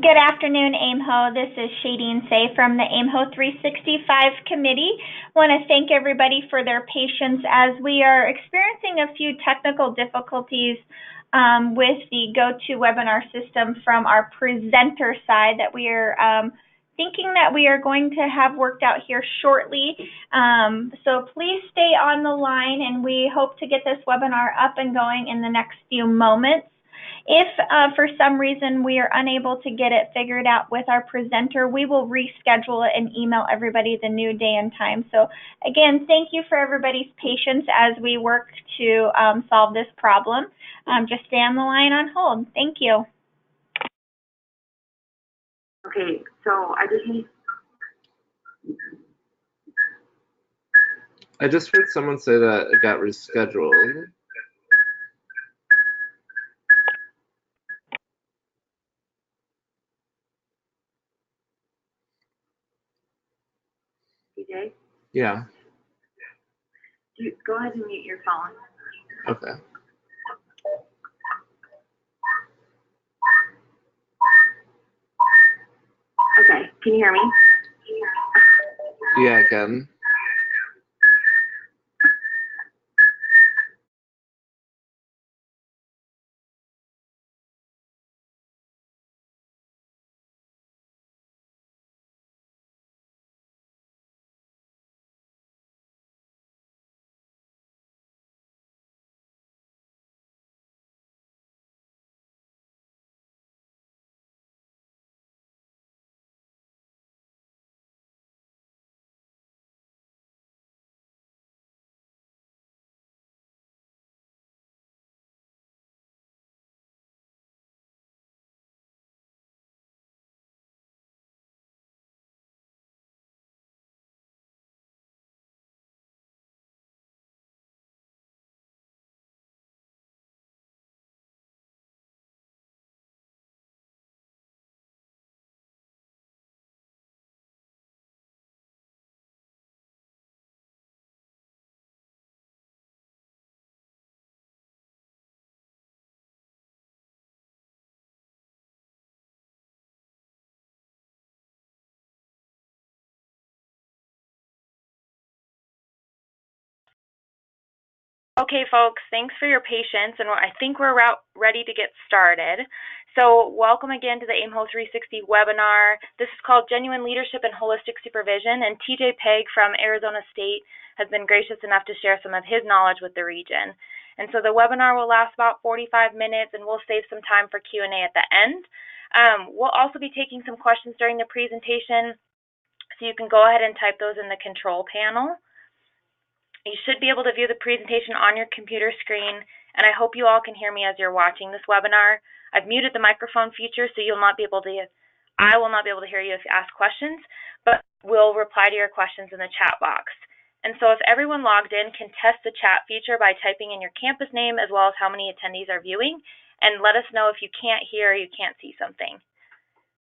Good afternoon, AIMHO. This is Shadeen Say from the AIMHO 365 committee. Want to thank everybody for their patience as we are experiencing a few technical difficulties with the GoToWebinar system from our presenter side that we are thinking that we are going to have worked out here shortly. So please stay on the line, and we hope to get this webinar up and going in the next few moments. If for some reason we are unable to get it figured out with our presenter, we will reschedule it and email everybody the new day and time. So again, thank you for everybody's patience as we work to solve this problem. Just stay on the line on hold. Thank you. Okay, so I just heard someone say that it got rescheduled. TJ? Yeah. Go ahead and mute your phone. Okay. Okay, can you hear me? Yeah, I can. Okay, folks, thanks for your patience, and I think we're ready to get started. So welcome again to the AIMHO 360 webinar. This is called Genuine Leadership and Holistic Supervision, and TJ Pegg from Arizona State has been gracious enough to share some of his knowledge with the region. And so the webinar will last about 45 minutes, and we'll save some time for Q&A at the end. We'll also be taking some questions during the presentation, so you can go ahead and type those in the control panel. You should be able to view the presentation on your computer screen, and I hope you all can hear me as you're watching this webinar. I've muted the microphone feature, so I will not be able to hear you if you ask questions, but we'll reply to your questions in the chat box. And so if everyone logged in can test the chat feature by typing in your campus name as well as how many attendees are viewing, and let us know if you can't hear or you can't see something.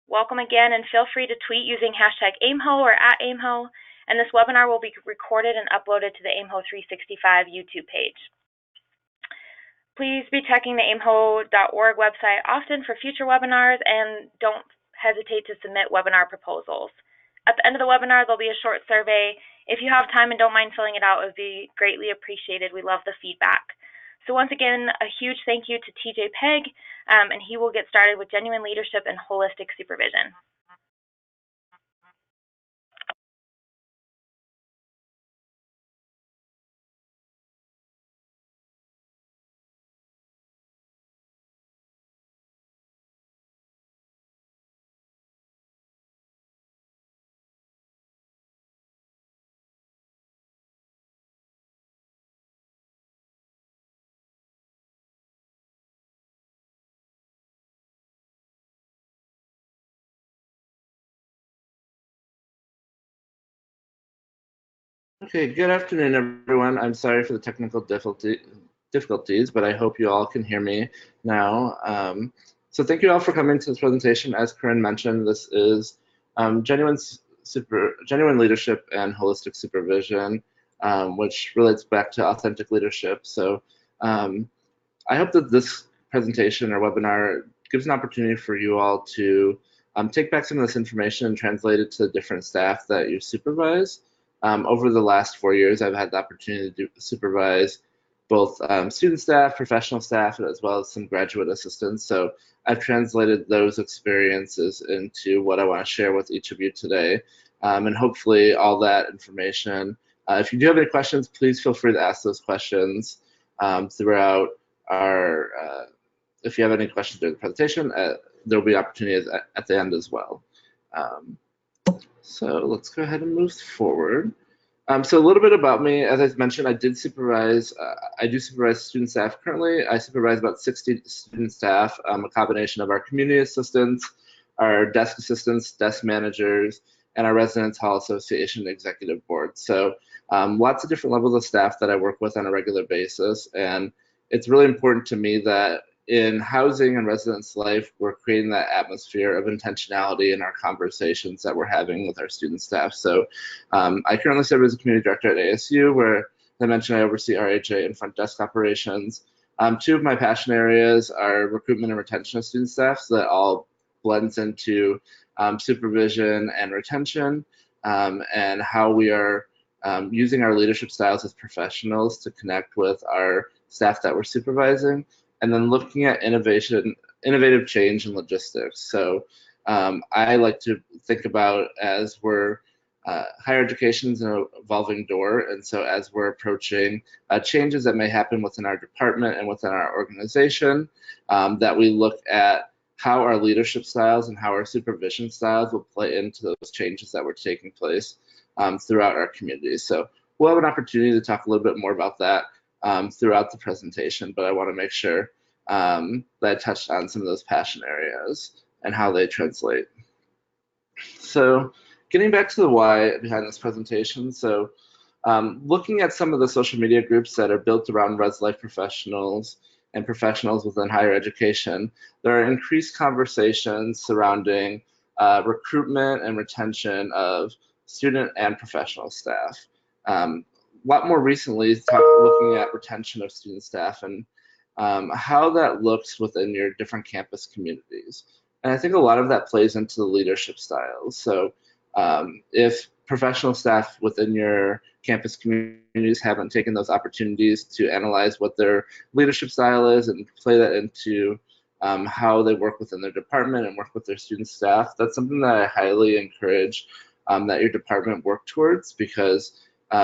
Welcome again, and feel free to tweet using hashtag AIMHO or @AIMHO. And this webinar will be recorded and uploaded to the AIMHO 365 YouTube page. Please be checking the aimho.org website often for future webinars, and don't hesitate to submit webinar proposals. At the end of the webinar, there'll be a short survey. If you have time and don't mind filling it out, it would be greatly appreciated. We love the feedback. So once again, a huge thank you to TJ Pegg, and he will get started with Genuine Leadership and Holistic Supervision. Okay, good afternoon, everyone. I'm sorry for the technical difficulties, but I hope you all can hear me now. So thank you all for coming to this presentation. As Corinne mentioned, this is genuine leadership and holistic supervision, which relates back to authentic leadership. So I hope that this presentation or webinar gives an opportunity for you all to take back some of this information and translate it to the different staff that you supervise. Over the last 4 years, I've had the opportunity to supervise both student staff, professional staff, as well as some graduate assistants. So I've translated those experiences into what I want to share with each of you today. And hopefully all that information, if you do have any questions, please feel free to ask those questions throughout our, if you have any questions during the presentation, there will be opportunities at the end as well. So let's go ahead and move forward. So a little bit about me. As I mentioned, I do supervise student staff currently. I supervise about 60 student staff, a combination of our community assistants, our desk assistants, desk managers, and our Residence Hall Association Executive Board. So lots of different levels of staff that I work with on a regular basis. And it's really important to me that in housing and residence life, we're creating that atmosphere of intentionality in our conversations that we're having with our student staff. So I currently serve as a community director at ASU, where, as I mentioned, I oversee RHA and front desk operations. Two of my passion areas are recruitment and retention of student staff, so that all blends into supervision and retention, and how we are using our leadership styles as professionals to connect with our staff that we're supervising. And then looking at innovative change in logistics. So I like to think about as we're, higher education is an evolving door. And so as we're approaching changes that may happen within our department and within our organization, that we look at how our leadership styles and how our supervision styles will play into those changes that were taking place throughout our communities. So we'll have an opportunity to talk a little bit more about that throughout the presentation, but I want to make sure that I touched on some of those passion areas and how they translate. So getting back to the why behind this presentation, so looking at some of the social media groups that are built around res life professionals and professionals within higher education, there are increased conversations surrounding recruitment and retention of student and professional staff. A lot more recently, looking at retention of student staff and how that looks within your different campus communities. And I think a lot of that plays into the leadership styles. So if professional staff within your campus communities haven't taken those opportunities to analyze what their leadership style is and play that into how they work within their department and work with their student staff, that's something that I highly encourage that your department work towards, because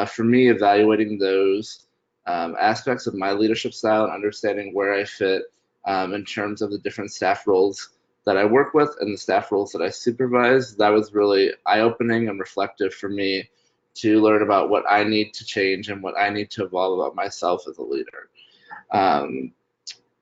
for me, evaluating those aspects of my leadership style and understanding where I fit in terms of the different staff roles that I work with and the staff roles that I supervise, that was really eye-opening and reflective for me to learn about what I need to change and what I need to evolve about myself as a leader.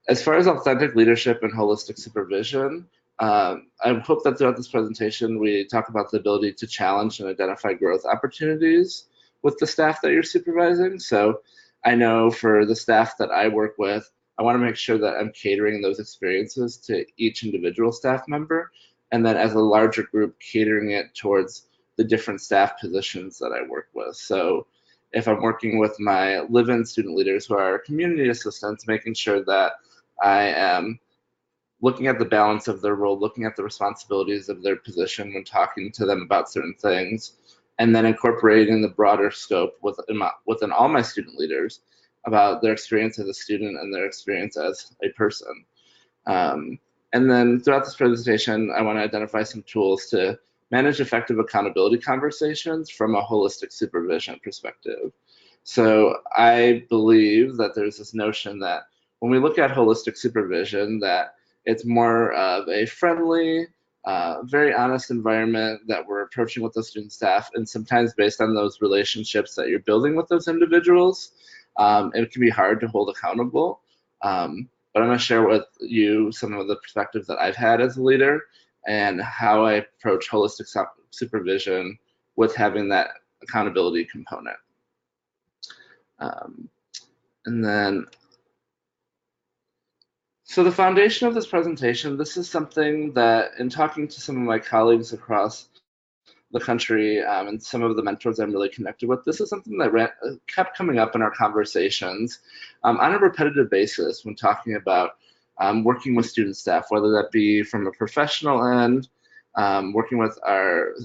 As far as authentic leadership and holistic supervision, I hope that throughout this presentation we talk about the ability to challenge and identify growth opportunities with the staff that you're supervising. So I know for the staff that I work with, I want to make sure that I'm catering those experiences to each individual staff member, and then as a larger group, catering it towards the different staff positions that I work with. So if I'm working with my live-in student leaders who are community assistants, making sure that I am looking at the balance of their role, looking at the responsibilities of their position when talking to them about certain things, and then incorporating the broader scope within all my student leaders about their experience as a student and their experience as a person. And then throughout this presentation, I want to identify some tools to manage effective accountability conversations from a holistic supervision perspective. So I believe that there's this notion that when we look at holistic supervision, that it's more of a friendly, very honest environment that we're approaching with the student staff, and sometimes based on those relationships that you're building with those individuals, it can be hard to hold accountable. But I'm going to share with you some of the perspectives that I've had as a leader and how I approach holistic supervision with having that accountability component. And then, so the foundation of this presentation, this is something that in talking to some of my colleagues across the country and some of the mentors I'm really connected with, this is something that kept coming up in our conversations on a repetitive basis when talking about working with student staff, whether that be from a professional end working with our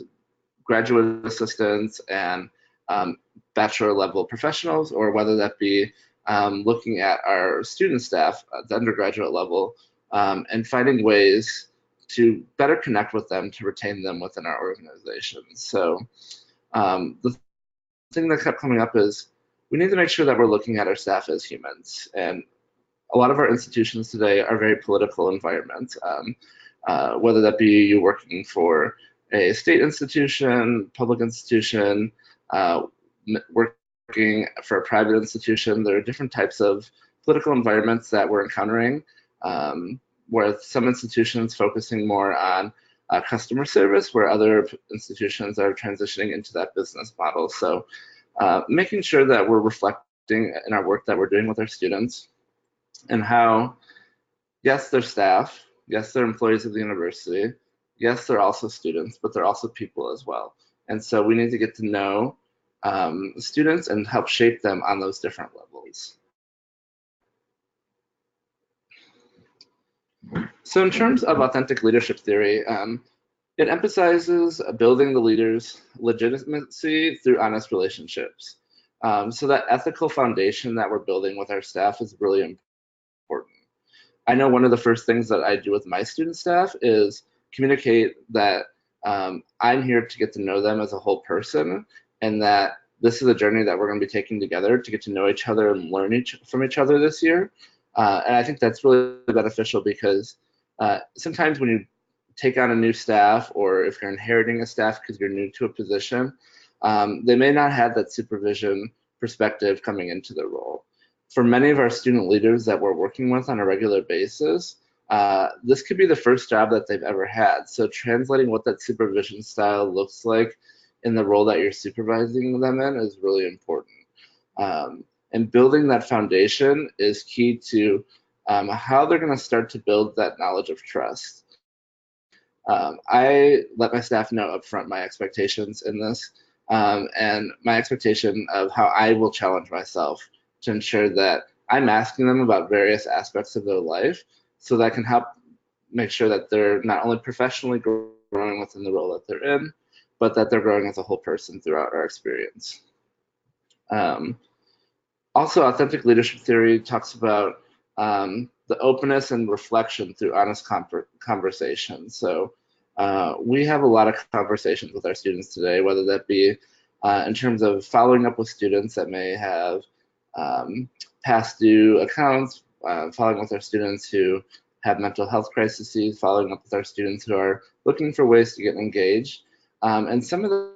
graduate assistants and bachelor level professionals, or whether that be looking at our student staff at the undergraduate level and finding ways to better connect with them to retain them within our organization. So the thing that kept coming up is we need to make sure that we're looking at our staff as humans. And a lot of our institutions today are very political environments, whether that be you working for a state institution, public institution, working for a private institution. There are different types of political environments that we're encountering, with some institutions focusing more on customer service, where other institutions are transitioning into that business model. So making sure that we're reflecting in our work that we're doing with our students and how, yes, they're staff, yes, they're employees of the university, yes, they're also students, but they're also people as well. And so we need to get to know students and help shape them on those different levels. So in terms of authentic leadership theory, it emphasizes building the leader's legitimacy through honest relationships. So that ethical foundation that we're building with our staff is really important. I know one of the first things that I do with my student staff is communicate that I'm here to get to know them as a whole person, and that this is a journey that we're going to be taking together to get to know each other and learn from each other this year. And I think that's really beneficial because sometimes when you take on a new staff, or if you're inheriting a staff because you're new to a position, they may not have that supervision perspective coming into their role. For many of our student leaders that we're working with on a regular basis, this could be the first job that they've ever had. So translating what that supervision style looks like in the role that you're supervising them in is really important. And building that foundation is key to how they're going to start to build that knowledge of trust. I let my staff know upfront my expectations in this, and my expectation of how I will challenge myself to ensure that I'm asking them about various aspects of their life so that I can help make sure that they're not only professionally growing within the role that they're in, but that they're growing as a whole person throughout our experience. Also, authentic leadership theory talks about the openness and reflection through honest conversation. So we have a lot of conversations with our students today, whether that be in terms of following up with students that may have past due accounts, following with our students who have mental health crises, following up with our students who are looking for ways to get engaged. And some of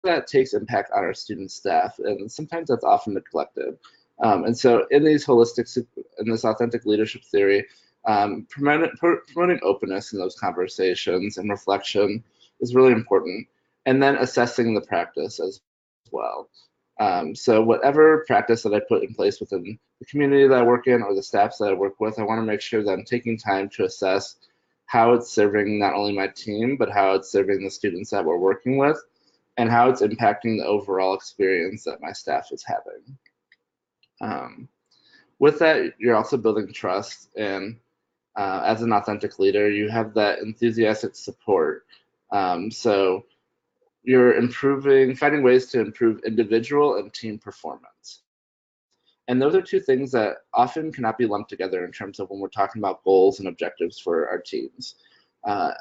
that takes impact on our student staff, and sometimes that's often neglected. And so in these in this authentic leadership theory, promoting openness in those conversations and reflection is really important. And then assessing the practice as well. So whatever practice that I put in place within the community that I work in or the staffs that I work with, I want to make sure that I'm taking time to assess how it's serving not only my team, but how it's serving the students that we're working with, and how it's impacting the overall experience that my staff is having. With that, you're also building trust, and as an authentic leader, you have that enthusiastic support. So you're finding ways to improve individual and team performance. And those are two things that often cannot be lumped together in terms of when we're talking about goals and objectives for our teams.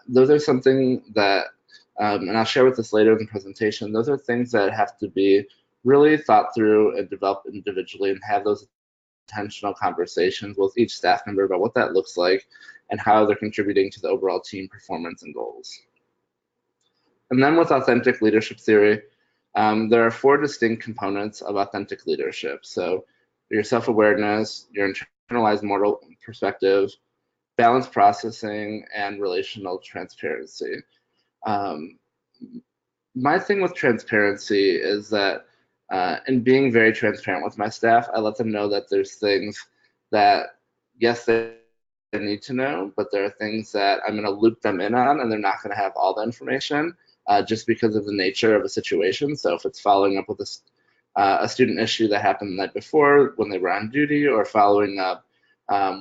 Those are something that, and I'll share with this later in the presentation, those are things that have to be really thought through and developed individually, and have those intentional conversations with each staff member about what that looks like and how they're contributing to the overall team performance and goals. And then with authentic leadership theory, there are 4 distinct components of authentic leadership. So your self-awareness, your internalized moral perspective, balanced processing, and relational transparency. My thing with transparency is that in being very transparent with my staff, I let them know that there's things that, yes, they need to know, but there are things that I'm going to loop them in on, and they're not going to have all the information just because of the nature of a situation. So if it's following up with a student issue that happened the night before when they were on duty, or following up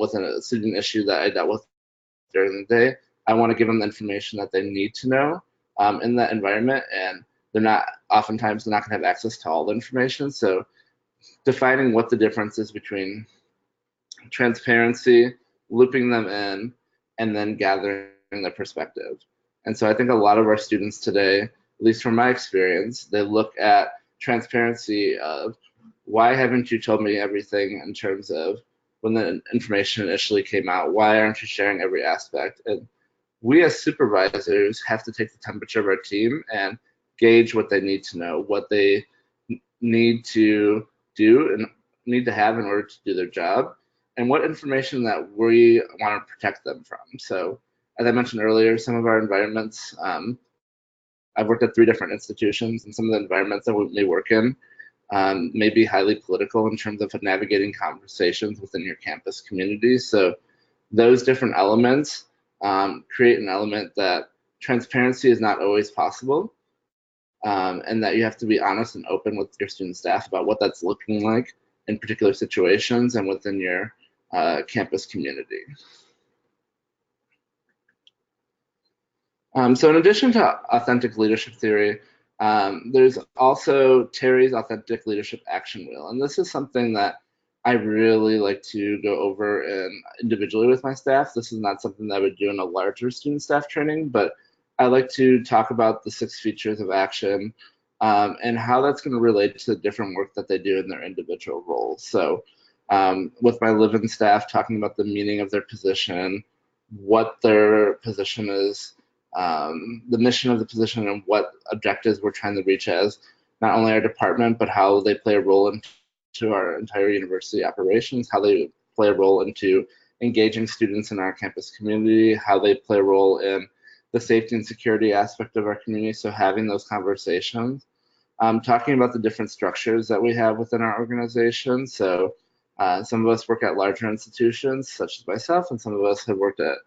with a student issue that I dealt with during the day, I want to give them the information that they need to know in that environment, and oftentimes they're not going to have access to all the information. So defining what the difference is between transparency, looping them in, and then gathering their perspective. And so I think a lot of our students today, at least from my experience, they look at transparency of, why haven't you told me everything in terms of when the information initially came out? Why aren't you sharing every aspect? And we as supervisors have to take the temperature of our team and gauge what they need to know, what they need to do and need to have in order to do their job, and what information that we want to protect them from. So as I mentioned earlier, some of our environments, I've worked at 3 different institutions, and some of the environments that we may work in may be highly political in terms of navigating conversations within your campus community. So those different elements create an element that transparency is not always possible, and that you have to be honest and open with your student staff about what that's looking like in particular situations and within your campus community. So in addition to authentic leadership theory, there's also Terry's authentic leadership action wheel. And this is something that I really like to go over individually with my staff. This is not something that I would do in a larger student staff training, but I like to talk about the 6 features of action and how that's going to relate to the different work that they do in their individual roles. So with my live-in staff, talking about the meaning of their position, what their position is, the mission of the position, and what objectives we're trying to reach as not only our department, but how they play a role into our entire university operations, how they play a role into engaging students in our campus community, how they play a role in the safety and security aspect of our community. So having those conversations, talking about the different structures that we have within our organization. So some of us work at larger institutions, such as myself, and some of us have worked at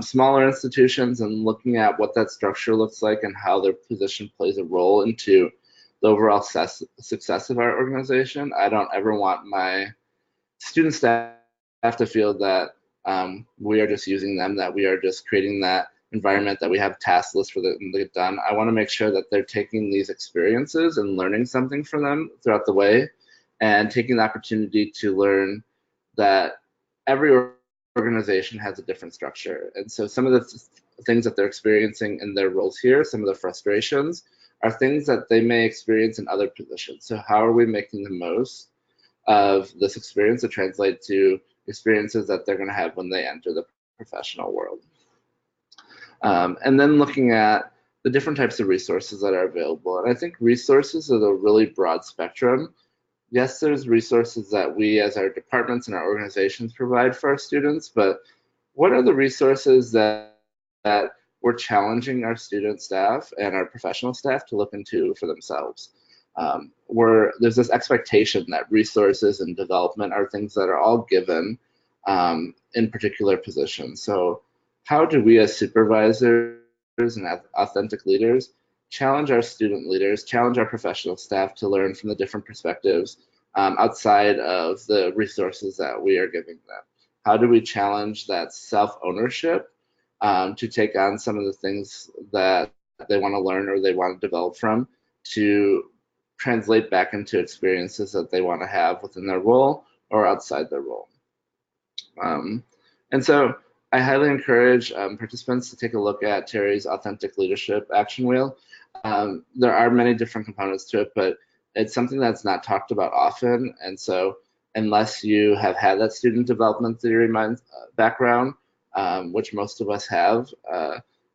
smaller institutions, and looking at what that structure looks like and how their position plays a role into the overall success of our organization. I don't ever want my student staff to feel that we are just using them, that we are just creating that environment, that we have task lists for them to get done. I want to make sure that they're taking these experiences and learning something from them throughout the way, and taking the opportunity to learn that every organization has a different structure. And so some of the things that they're experiencing in their roles here, some of the frustrations, are things that they may experience in other positions. So how are we making the most of this experience to translate to experiences that they're going to have when they enter the professional world? And then looking at the different types of resources that are available. And I think resources is a really broad spectrum. Yes, there's resources that we as our departments and our organizations provide for our students, but what are the resources that we're challenging our student staff and our professional staff to look into for themselves? There's this expectation that resources and development are things that are all given in particular positions. So how do we as supervisors and authentic leaders challenge our student leaders, challenge our professional staff to learn from the different perspectives outside of the resources that we are giving them? How do we challenge that self-ownership to take on some of the things that they want to learn or they want to develop from, to translate back into experiences that they want to have within their role or outside their role? And so I highly encourage participants to take a look at Terry's Authentic Leadership Action Wheel. There are many different components to it, but it's something that's not talked about often. And so unless you have had that student development theory background, which most of us have,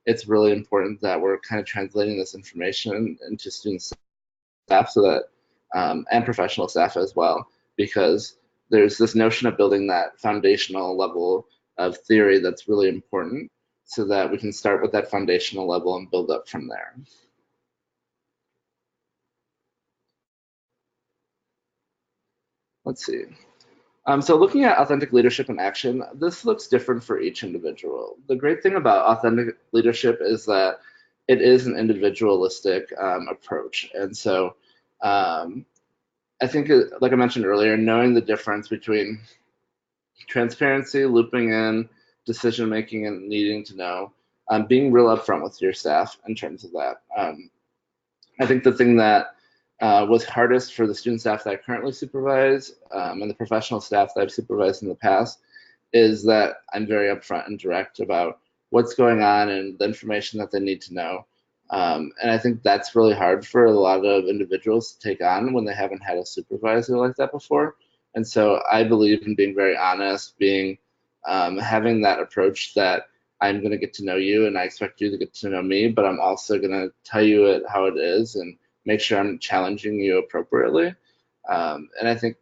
it's really important that we're kind of translating this information into student staff, so that and professional staff as well, because there's this notion of building that foundational level of theory that's really important, so that we can start with that foundational level and build up from there. Let's see. So looking at authentic leadership in action, this looks different for each individual. The great thing about authentic leadership is that it is an individualistic approach. And so I think, like I mentioned earlier, knowing the difference between transparency, looping in, decision-making, and needing to know being real upfront with your staff in terms of that. I think the thing that was hardest for the student staff that I currently supervise and the professional staff that I've supervised in the past is that I'm very upfront and direct about what's going on and the information that they need to know. And I think that's really hard for a lot of individuals to take on when they haven't had a supervisor like that before. And so I believe in being very honest, being having that approach that I'm going to get to know you and I expect you to get to know me, but I'm also going to tell you it how it is and make sure I'm challenging you appropriately. And I think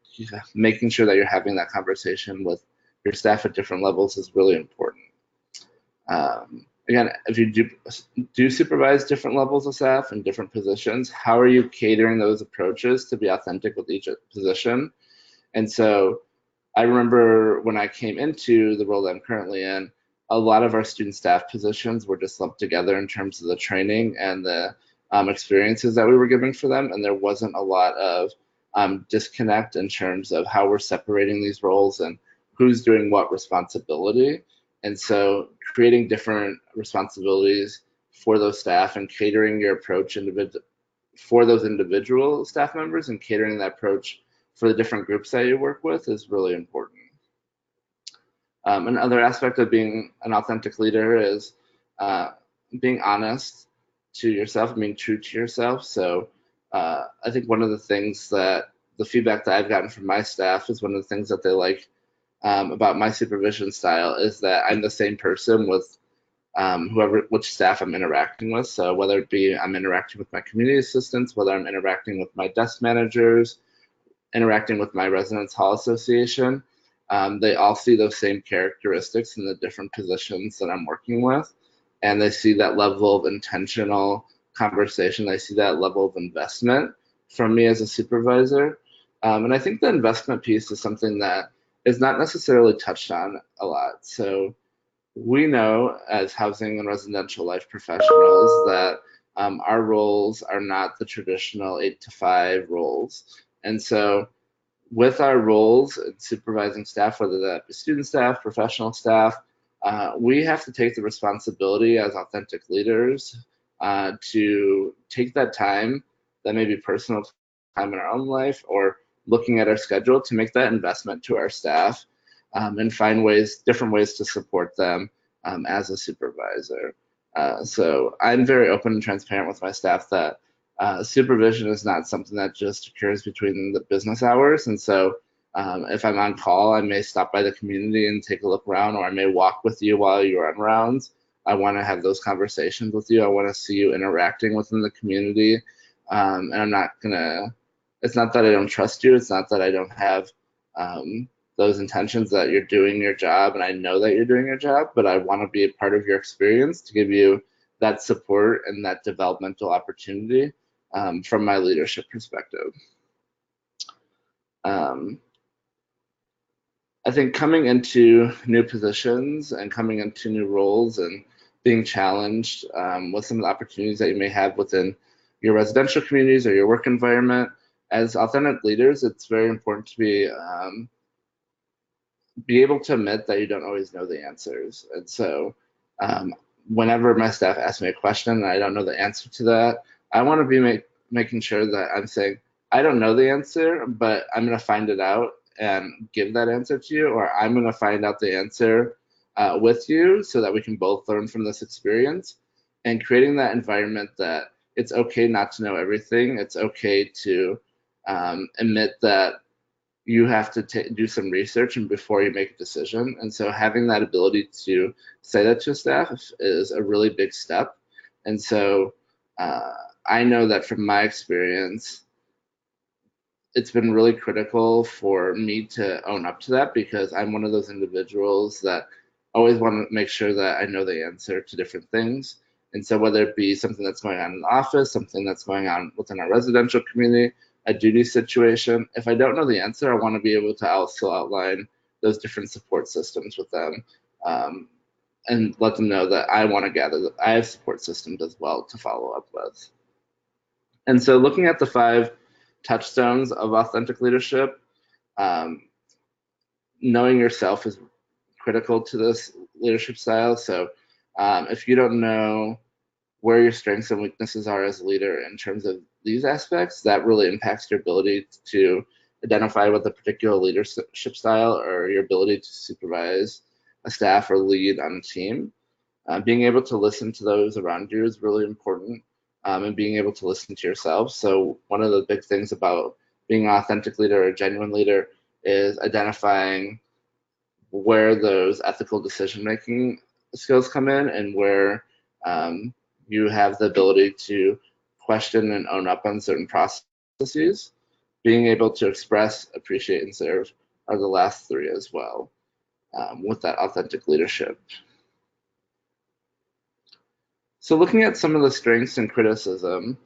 making sure that you're having that conversation with your staff at different levels is really important. Again, if you do supervise different levels of staff and different positions, how are you catering those approaches to be authentic with each position? And so I remember when I came into the role that I'm currently in, a lot of our student staff positions were just lumped together in terms of the training and the experiences that we were giving for them, and there wasn't a lot of disconnect in terms of how we're separating these roles and who's doing what responsibility. And so creating different responsibilities for those staff and catering your approach for those individual staff members and catering that approach for the different groups that you work with is really important. Another aspect of being an authentic leader is being honest to yourself and being true to yourself. So I think one of the things that the feedback that I've gotten from my staff is one of the things that they like about my supervision style is that I'm the same person with which staff I'm interacting with. So whether it be I'm interacting with my community assistants, whether I'm interacting with my desk managers, interacting with my residence hall association, they all see those same characteristics in the different positions that I'm working with. And they see that level of intentional conversation. They see that level of investment from me as a supervisor. And I think the investment piece is something that is not necessarily touched on a lot. So we know as housing and residential life professionals that our roles are not the traditional 8-to-5 roles. And so with our roles in supervising staff, whether that be student staff, professional staff, we have to take the responsibility as authentic leaders to take that time, that may be personal time in our own life or looking at our schedule, to make that investment to our staff and find different ways to support them as a supervisor. So I'm very open and transparent with my staff that supervision is not something that just occurs between the business hours. And so if I'm on call, I may stop by the community and take a look around, or I may walk with you while you're on rounds. I want to have those conversations with you. I want to see you interacting within the community. And I'm not it's not that I don't trust you. It's not that I don't have those intentions that you're doing your job and I know that you're doing your job, but I want to be a part of your experience to give you that support and that developmental opportunity from my leadership perspective. I think coming into new positions and coming into new roles and being challenged with some of the opportunities that you may have within your residential communities or your work environment, as authentic leaders, it's very important to be able to admit that you don't always know the answers. And so whenever my staff asks me a question and I don't know the answer to that, I want to be making sure that I'm saying, I don't know the answer, but I'm going to find it out and give that answer to you, or I'm going to find out the answer with you so that we can both learn from this experience, and creating that environment that it's okay not to know everything. It's okay to admit that you have to do some research and before you make a decision. And so having that ability to say that to staff is a really big step. And so I know that from my experience, it's been really critical for me to own up to that, because I'm one of those individuals that always want to make sure that I know the answer to different things. And so whether it be something that's going on in the office, something that's going on within our residential community, a duty situation, if I don't know the answer, I want to be able to also outline those different support systems with them and let them know that I want to gather that I have support systems as well to follow up with. And so looking at the 5 touchstones of authentic leadership, knowing yourself is critical to this leadership style. So If you don't know where your strengths and weaknesses are as a leader in terms of these aspects, that really impacts your ability to identify with a particular leadership style or your ability to supervise a staff or lead on a team. Being able to listen to those around you is really important, and being able to listen to yourself. So one of the big things about being an authentic leader or a genuine leader is identifying where those ethical decision-making skills come in and where you have the ability to question and own up on certain processes. Being able to express, appreciate, and serve are the last three as well, with that authentic leadership. So looking at some of the strengths and criticism.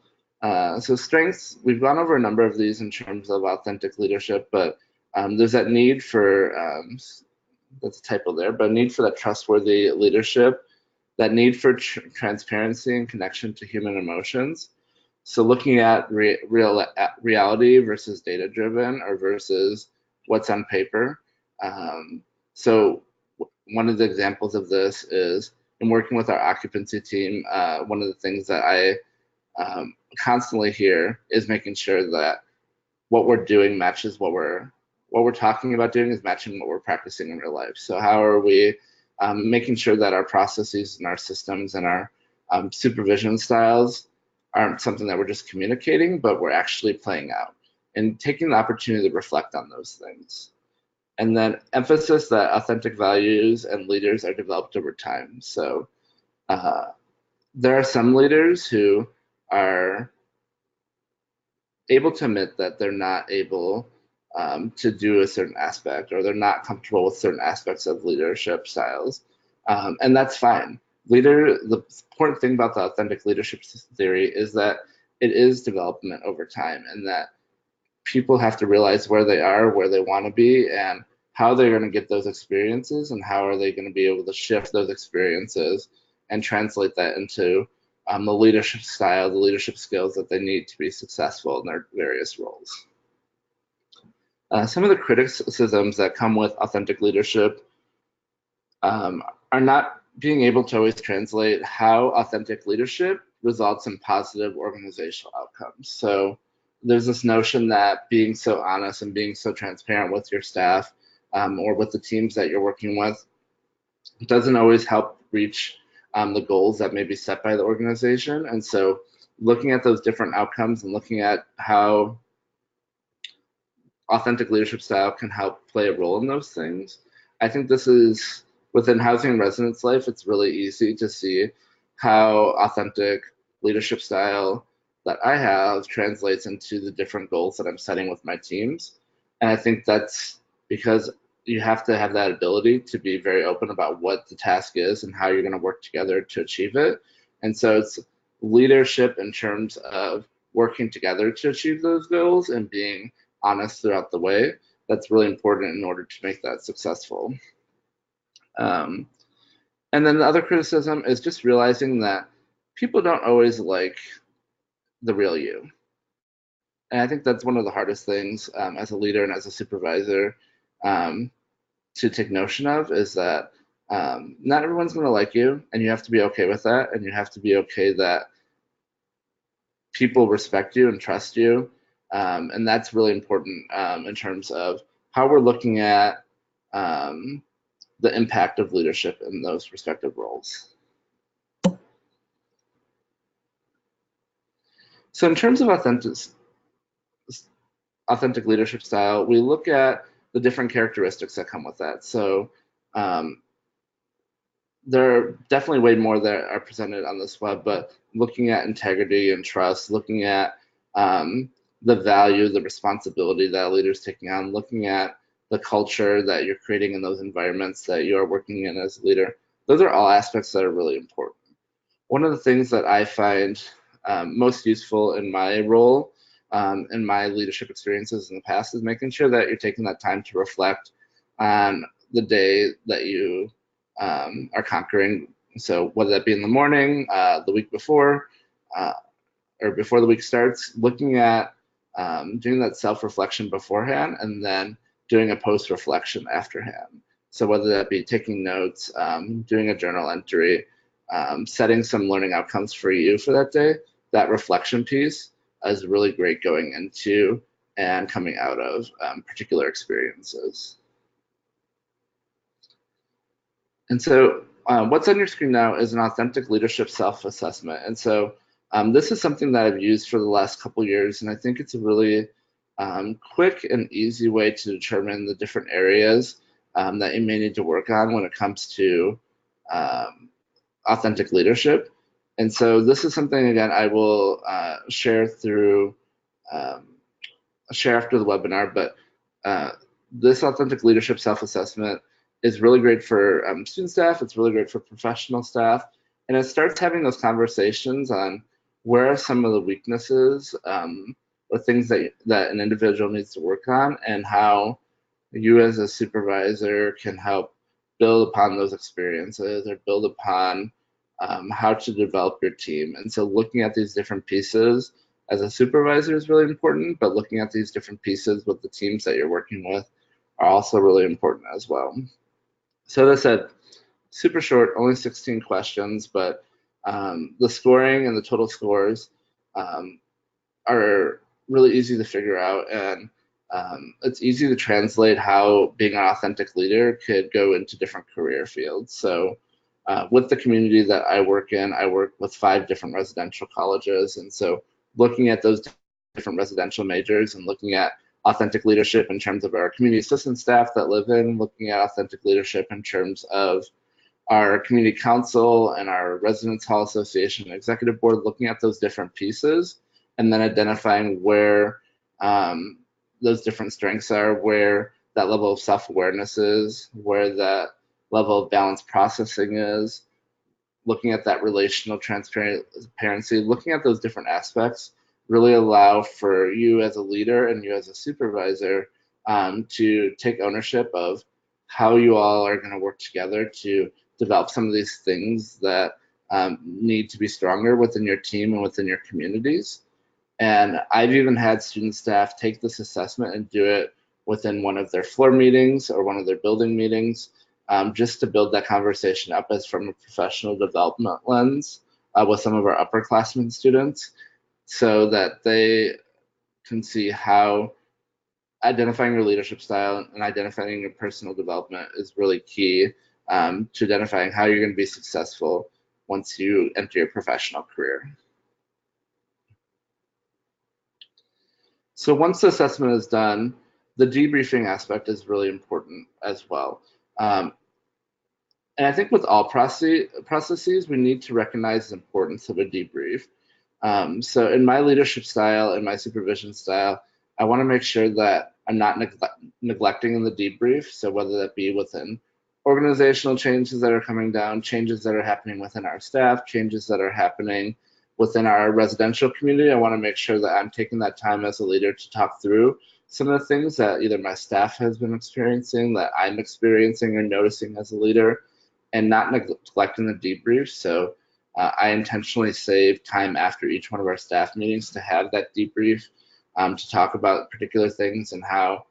So strengths, we've gone over a number of these in terms of authentic leadership, but there's that need for, that's a typo there, but a need for that trustworthy leadership, that need for transparency and connection to human emotions. So looking at reality versus data-driven or versus what's on paper. So one of the examples of this is in working with our occupancy team, one of the things that I constantly hear is making sure that what we're doing matches what we're talking about doing is matching what we're practicing in real life. So how are we making sure that our processes and our systems and our supervision styles aren't something that we're just communicating, but we're actually playing out and taking the opportunity to reflect on those things. And then emphasis that authentic values and leaders are developed over time. So there are some leaders who are able to admit that they're not able to do a certain aspect, or they're not comfortable with certain aspects of leadership styles, and that's fine. The important thing about the authentic leadership theory is that it is development over time, and that people have to realize where they are, where they want to be, and how they're going to get those experiences, and how are they going to be able to shift those experiences and translate that into the leadership style, the leadership skills that they need to be successful in their various roles. Some of the criticisms that come with authentic leadership are not being able to always translate how authentic leadership results in positive organizational outcomes. So there's this notion that being so honest and being so transparent with your staff or with the teams that you're working with doesn't always help reach the goals that may be set by the organization. And so looking at those different outcomes and looking at how authentic leadership style can help play a role in those things. I think this is, within housing and residence life, it's really easy to see how authentic leadership style that I have translates into the different goals that I'm setting with my teams. And I think that's because you have to have that ability to be very open about what the task is and how you're going to work together to achieve it. And so it's leadership in terms of working together to achieve those goals and being honest throughout the way. That's really important in order to make that successful. And then the other criticism is just realizing that people don't always like the real you. And I think that's one of the hardest things as a leader and as a supervisor to take notion of, is that not everyone's going to like you, and you have to be okay with that, and you have to be okay that people respect you and trust you. And that's really important in terms of how we're looking at the impact of leadership in those respective roles. So in terms of authentic leadership style, we look at the different characteristics that come with that. So there are definitely way more that are presented on this web, but looking at integrity and trust, looking at the value, the responsibility that a leader is taking on, looking at the culture that you're creating in those environments that you are working in as a leader. Those are all aspects that are really important. One of the things that I find most useful in my role, in my leadership experiences in the past, is making sure that you're taking that time to reflect on the day that you are conquering. So whether that be in the morning, the week before, or before the week starts, looking at doing that self-reflection beforehand, and then doing a post-reflection afterhand. So whether that be taking notes, doing a journal entry, setting some learning outcomes for you for that day, that reflection piece is really great going into and coming out of particular experiences. And so what's on your screen now is an authentic leadership self-assessment. And so this is something that I've used for the last couple years, and I think it's a really quick and easy way to determine the different areas that you may need to work on when it comes to authentic leadership. And so this is something, again, I will share after the webinar, but this authentic leadership self-assessment is really great for student staff, it's really great for professional staff, and it starts having those conversations on where are some of the weaknesses or things that an individual needs to work on, and how you as a supervisor can help build upon those experiences or build upon how to develop your team. And so looking at these different pieces as a supervisor is really important, but looking at these different pieces with the teams that you're working with are also really important as well. So as I said, super short, only 16 questions, but the scoring and the total scores are really easy to figure out, and it's easy to translate how being an authentic leader could go into different career fields. So with the community that I work in, I work with 5 different residential colleges, and so looking at those different residential majors and looking at authentic leadership in terms of our community assistance staff that live in, looking at authentic leadership in terms of our community council and our residence hall association executive board, looking at those different pieces and then identifying where those different strengths are, where that level of self-awareness is, where that level of balanced processing is, looking at that relational transparency, looking at those different aspects really allow for you as a leader and you as a supervisor to take ownership of how you all are going to work together to develop some of these things that need to be stronger within your team and within your communities. And I've even had student staff take this assessment and do it within one of their floor meetings or one of their building meetings, just to build that conversation up as from a professional development lens with some of our upperclassmen students, so that they can see how identifying your leadership style and identifying your personal development is really key to identifying how you're going to be successful once you enter your professional career. So once the assessment is done, the debriefing aspect is really important as well. And I think with all processes, we need to recognize the importance of a debrief. So in my leadership style and my supervision style, I want to make sure that I'm not neglecting in the debrief. So whether that be within organizational changes that are coming down, changes that are happening within our staff, changes that are happening within our residential community, I want to make sure that I'm taking that time as a leader to talk through some of the things that either my staff has been experiencing, that I'm experiencing or noticing as a leader, and not neglecting the debrief. So I intentionally save time after each one of our staff meetings to have that debrief to talk about particular things and how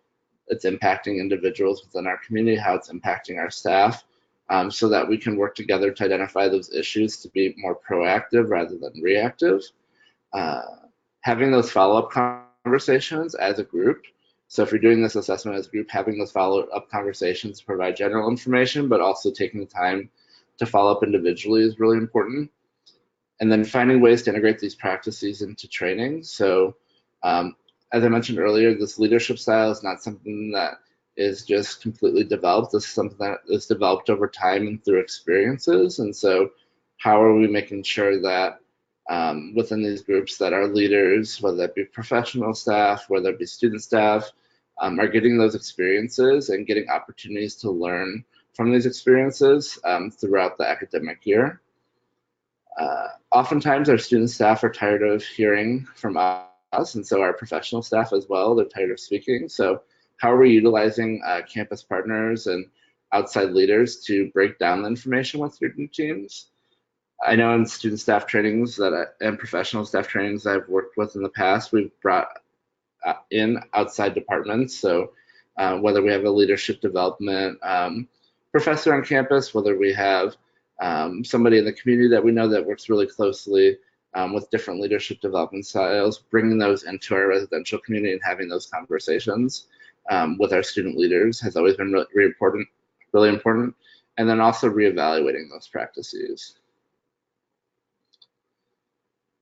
it's impacting individuals within our community, how it's impacting our staff, so that we can work together to identify those issues to be more proactive rather than reactive. Having those follow-up conversations as a group. So if you're doing this assessment as a group, having those follow-up conversations to provide general information, but also taking the time to follow up individually is really important. And then finding ways to integrate these practices into training. So as I mentioned earlier, this leadership style is not something that is just completely developed. This is something that is developed over time and through experiences. And so how are we making sure that within these groups that our leaders, whether that be professional staff, whether it be student staff, are getting those experiences and getting opportunities to learn from these experiences throughout the academic year. Oftentimes our student staff are tired of hearing from us, and so our professional staff as well, they're tired of speaking. So how are we utilizing campus partners and outside leaders to break down the information with your teams? I know in student staff trainings and professional staff trainings I've worked with in the past, we've brought in outside departments. So whether we have a leadership development professor on campus, whether we have somebody in the community that we know that works really closely with different leadership development styles, bringing those into our residential community and having those conversations with our student leaders has always been really important. And then also reevaluating those practices.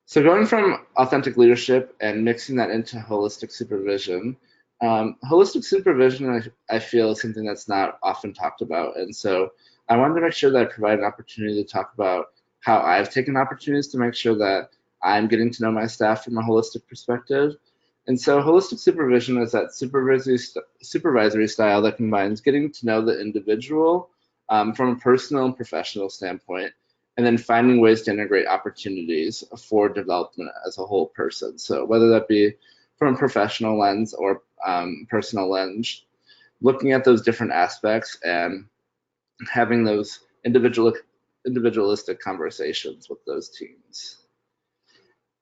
So going from authentic leadership and mixing that into holistic supervision, holistic supervision, I feel, is something that's not often talked about. And so I wanted to make sure that I provide an opportunity to talk about how I've taken opportunities to make sure that I'm getting to know my staff from a holistic perspective. And so holistic supervision is that supervisory style that combines getting to know the individual from a personal and professional standpoint, and then finding ways to integrate opportunities for development as a whole person. So whether that be from a professional lens or personal lens, looking at those different aspects and having those individualistic conversations with those teams.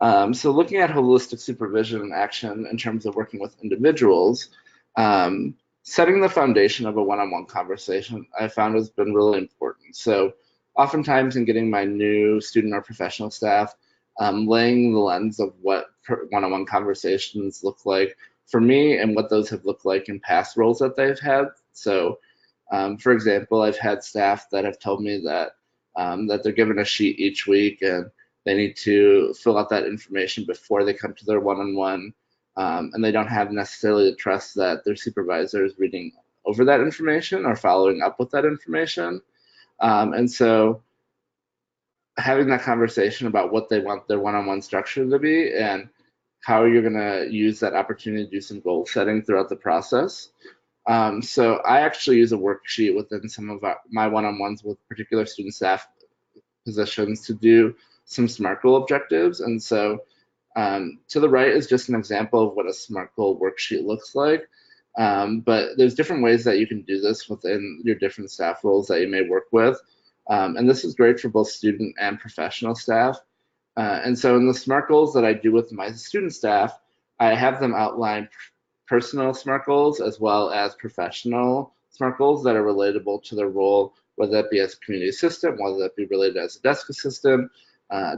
So looking at holistic supervision in action in terms of working with individuals, setting the foundation of a one-on-one conversation I found has been really important. So oftentimes in getting my new student or professional staff, laying the lens of what one-on-one conversations look like for me and what those have looked like in past roles that they've had. So for example, I've had staff that have told me that that they're given a sheet each week and they need to fill out that information before they come to their one-on-one, and they don't have necessarily the trust that their supervisor is reading over that information or following up with that information. And so having that conversation about what they want their one-on-one structure to be and how you're going to use that opportunity to do some goal setting throughout the process. So I actually use a worksheet within some of my one-on-ones with particular student staff positions to do some SMART goal objectives. And so to the right is just an example of what a SMART goal worksheet looks like. But there's different ways that you can do this within your different staff roles that you may work with. And this is great for both student and professional staff. And so in the SMART goals that I do with my student staff, I have them outline personal SMART goals as well as professional SMART goals that are relatable to their role, whether that be as a community assistant, whether that be related as a desk assistant,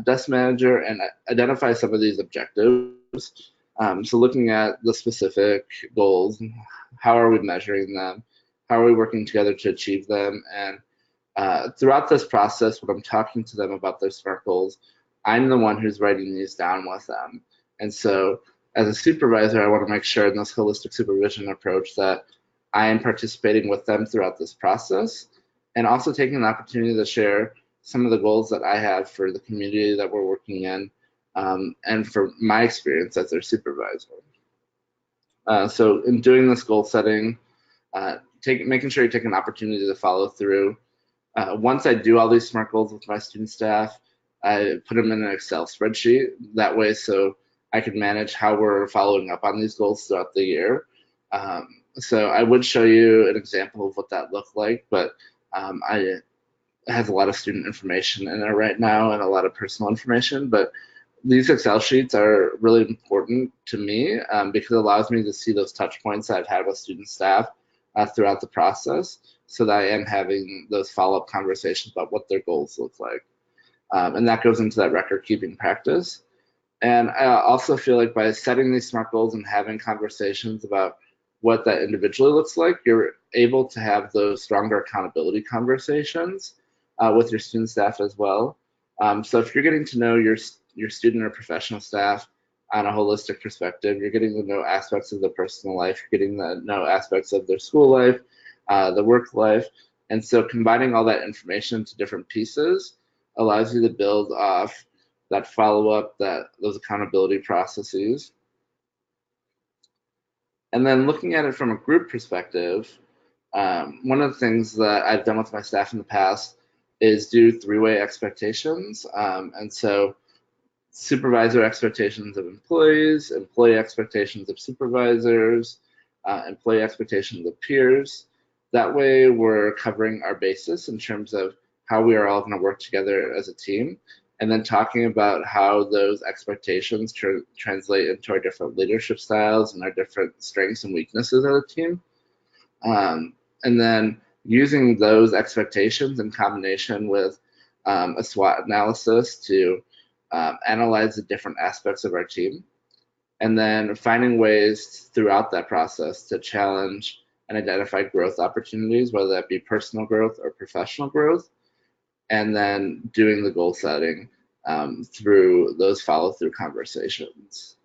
desk manager, and identify some of these objectives. So looking at the specific goals, how are we measuring them? How are we working together to achieve them? And throughout this process, when I'm talking to them about their SMART goals, I'm the one who's writing these down with them. And so as a supervisor, I want to make sure in this holistic supervision approach that I am participating with them throughout this process and also taking an opportunity to share some of the goals that I have for the community that we're working in and for my experience as their supervisor. So in doing this goal setting, making sure you take an opportunity to follow through. Once I do all these SMART goals with my student staff, I put them in an Excel spreadsheet. That way, so I can manage how we're following up on these goals throughout the year. So I would show you an example of what that looked like, but it has a lot of student information in it right now and a lot of personal information. But these Excel sheets are really important to me because it allows me to see those touch points that I've had with student staff throughout the process, so that I am having those follow-up conversations about what their goals look like. And that goes into that record-keeping practice. And I also feel like by setting these SMART goals and having conversations about what that individually looks like, you're able to have those stronger accountability conversations with your student staff as well. So if you're getting to know your student or professional staff on a holistic perspective, you're getting to know aspects of their personal life, you're getting to know aspects of their school life, the work life. And so combining all that information into different pieces allows you to build off that follow-up, those accountability processes. And then looking at it from a group perspective, one of the things that I've done with my staff in the past is do three-way expectations. And so supervisor expectations of employees, employee expectations of supervisors, employee expectations of peers. That way we're covering our basis in terms of how we are all going to work together as a team, and then talking about how those expectations translate into our different leadership styles and our different strengths and weaknesses of the team. And then using those expectations in combination with a SWOT analysis to analyze the different aspects of our team, and then finding ways throughout that process to challenge and identify growth opportunities, whether that be personal growth or professional growth, and then doing the goal setting through those follow-through conversations.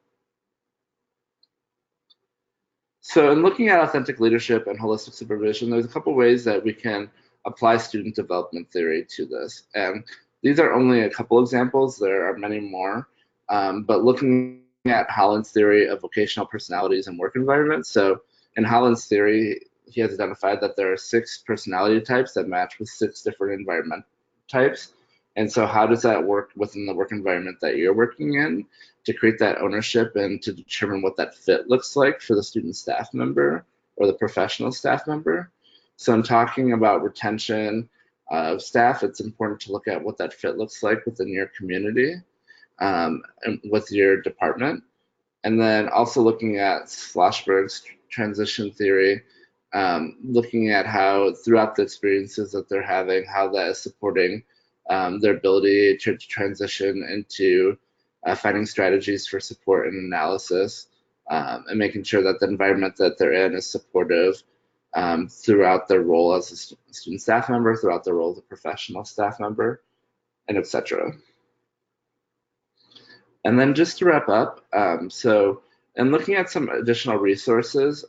So in looking at authentic leadership and holistic supervision, there's a couple ways that we can apply student development theory to this. And these are only a couple examples. There are many more. But looking at Holland's theory of vocational personalities and work environments. So in Holland's theory, he has identified that there are 6 personality types that match with 6 different environment types. And so how does that work within the work environment that you're working in to create that ownership and to determine what that fit looks like for the student staff member or the professional staff member? So in talking about retention of staff, it's important to look at what that fit looks like within your community and with your department. And then also looking at Schlossberg's transition theory, looking at how throughout the experiences that they're having, how that is supporting their ability to transition into finding strategies for support and analysis, and making sure that the environment that they're in is supportive throughout their role as a student staff member, throughout their role as a professional staff member, and etc. And then just to wrap up, and looking at some additional resources,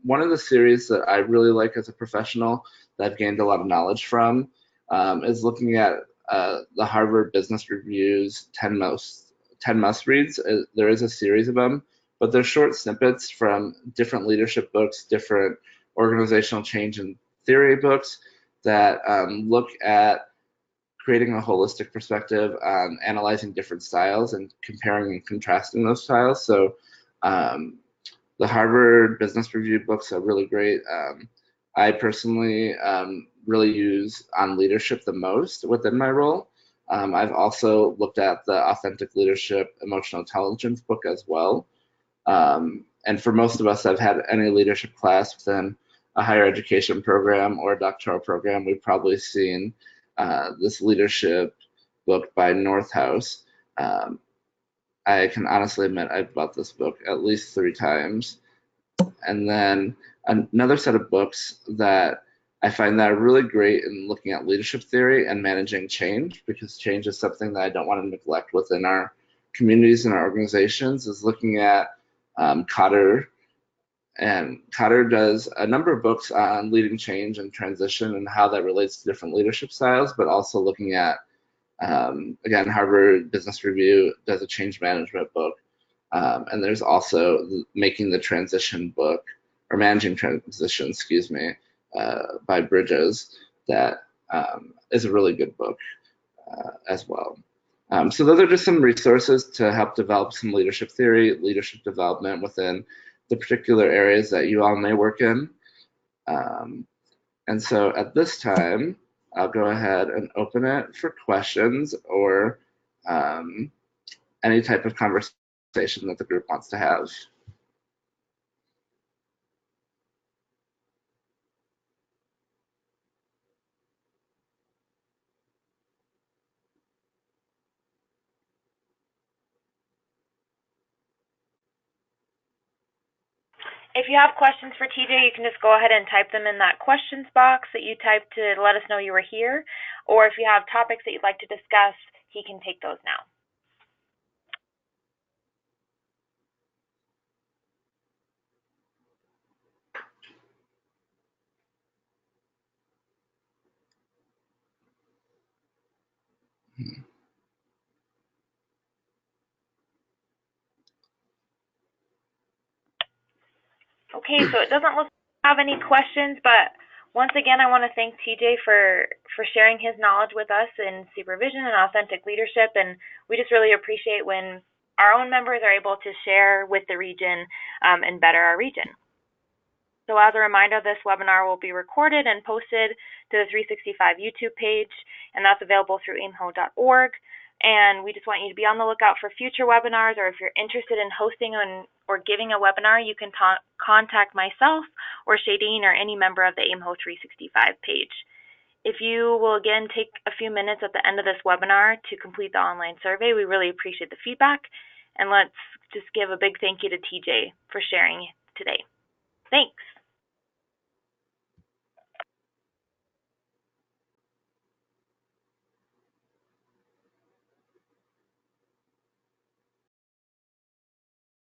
one of the series that I really like as a professional that I've gained a lot of knowledge from is looking at the Harvard Business Review's 10 must reads. There is a series of them, but they're short snippets from different leadership books, different organizational change and theory books that look at creating a holistic perspective on analyzing different styles and comparing and contrasting those styles. So the Harvard Business Review books are really great. I personally really use on leadership the most within my role. I've also looked at the Authentic Leadership Emotional Intelligence book as well. And for most of us that have had any leadership class within a higher education program or a doctoral program, we've probably seen this leadership book by Northhouse. I can honestly admit I've bought this book at least 3 times. And then another set of books that I find that are really great in looking at leadership theory and managing change, because change is something that I don't want to neglect within our communities and our organizations, is looking at Cotter. And Cotter does a number of books on leading change and transition and how that relates to different leadership styles, but also looking at, again, Harvard Business Review does a change management book. And there's also Making the Transition book, or Managing Transition, excuse me, by Bridges, that is a really good book as well. So those are just some resources to help develop some leadership theory, leadership development within the particular areas that you all may work in. And so at this time, I'll go ahead and open it for questions or any type of conversation that the group wants to have. If you have questions for TJ, you can just go ahead and type them in that questions box that you typed to let us know you were here. Or if you have topics that you'd like to discuss, he can take those now. Okay, so it doesn't look like we have any questions, but once again, I want to thank TJ for sharing his knowledge with us in supervision and authentic leadership, and we just really appreciate when our own members are able to share with the region and better our region. So as a reminder, this webinar will be recorded and posted to the 365 YouTube page, and that's available through aimho.org. And we just want you to be on the lookout for future webinars, or if you're interested in hosting or giving a webinar, you can contact myself or Shadeen or any member of the AIMHO 365 page. If you will again take a few minutes at the end of this webinar to complete the online survey, we really appreciate the feedback. And let's just give a big thank you to TJ for sharing today. Thanks.